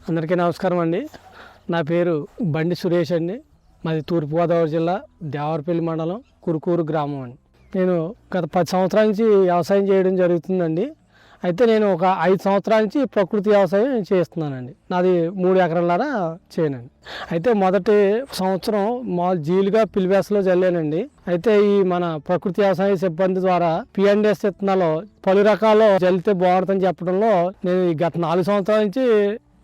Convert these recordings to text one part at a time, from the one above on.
అందరికీ నమస్కారం అండి. నా పేరు బండి సురేష్ అండి. మాది తూర్పుగోదావరి జిల్లా దేవరపల్లి మండలం కురుకూరు గ్రామం అండి. నేను గత 10 సంవత్సరాల నుంచి వ్యవసాయం చేయడం జరుగుతుందండి. అయితే నేను ఒక 5 సంవత్సరాల నుంచి ప్రకృతి వ్యవసాయం చేస్తున్నానండి. నాది 3 ఎకరాలన్నర చేయనండి. అయితే మొదటి సంవత్సరం జీలుగా పిలివేసలో జల్లానండి. అయితే ఈ మన ప్రకృతి వ్యవసాయ సిబ్బంది ద్వారా పిఎన్డిఎస్ విత్తనాలు పలు రకాలు జల్లితే బాగుంటుందని చెప్పడంలో నేను ఈ గత 4 సంవత్సరాల నుంచి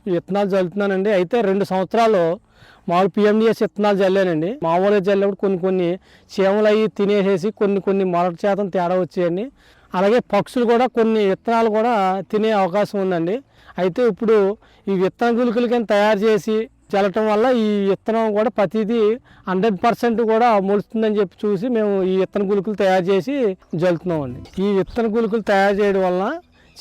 విత్తనాలు జల్లుతున్నానండి. అయితే 2 సంవత్సరాలు మామూలు పిఎండిఎస్ విత్తనాలు జల్లానండి. మామూలుగా జల్లినప్పుడు కొన్ని చీమలు అవి తినేసేసి కొన్ని మొలక శాతం తేడా వచ్చాయండి. అలాగే పక్షులు కూడా కొన్ని విత్తనాలు కూడా తినే అవకాశం ఉందండి. అయితే ఇప్పుడు ఈ విత్తన గుళికలు కింద తయారు చేసి చల్లటం వల్ల ఈ విత్తనం కూడా ప్రతిదీ 100% కూడా మొలుస్తుందని చెప్పి చూసి మేము ఈ విత్తన గుళికలు తయారు చేసి జల్లుతున్నామండి. ఈ విత్తన గుళికలు తయారు చేయడం వల్ల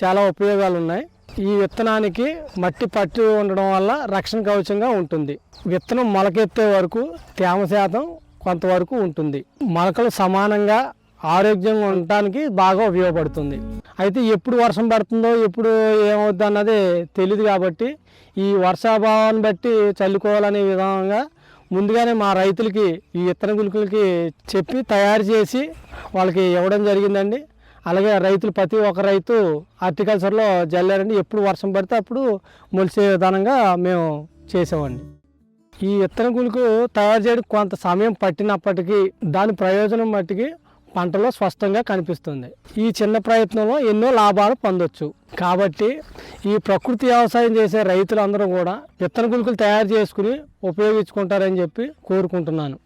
చాలా ఉపయోగాలు ఉన్నాయి. ఈ విత్తనానికి మట్టి పట్టి ఉండడం వల్ల రక్షణ కవచంగా ఉంటుంది. విత్తనం మొలకెత్తే వరకు తేమ శాతం కొంతవరకు ఉంటుంది. మొలకలు సమానంగా ఆరోగ్యంగా ఉండటానికి బాగా ఉపయోగపడుతుంది. అయితే ఎప్పుడు వర్షం పడుతుందో ఎప్పుడు ఏమవుద్ది అన్నది తెలియదు కాబట్టి ఈ వర్షాభావాన్ని బట్టి చల్లుకోవాలనే విధంగా ముందుగానే మా రైతులకి ఈ విత్తన గుళికలకి చెప్పి తయారు చేసి వాళ్ళకి ఇవ్వడం జరిగిందండి. అలాగే రైతులు ప్రతి ఒక్క రైతు హార్టికల్చర్లో జల్లారండి. ఎప్పుడు వర్షం పడితే అప్పుడు మొలిసే విధానంగా మేము చేసామండి. ఈ విత్తన గుళిక తయారు చేయడం కొంత సమయం పట్టినప్పటికీ దాని ప్రయోజనం మట్టికి పంటలో స్పష్టంగా కనిపిస్తుంది. ఈ చిన్న ప్రయత్నంలో ఎన్నో లాభాలు పొందొచ్చు. కాబట్టి ఈ ప్రకృతి వ్యవసాయం చేసే రైతులందరూ కూడా విత్తన గుళికలు తయారు చేసుకుని ఉపయోగించుకుంటారని చెప్పి కోరుకుంటున్నాను.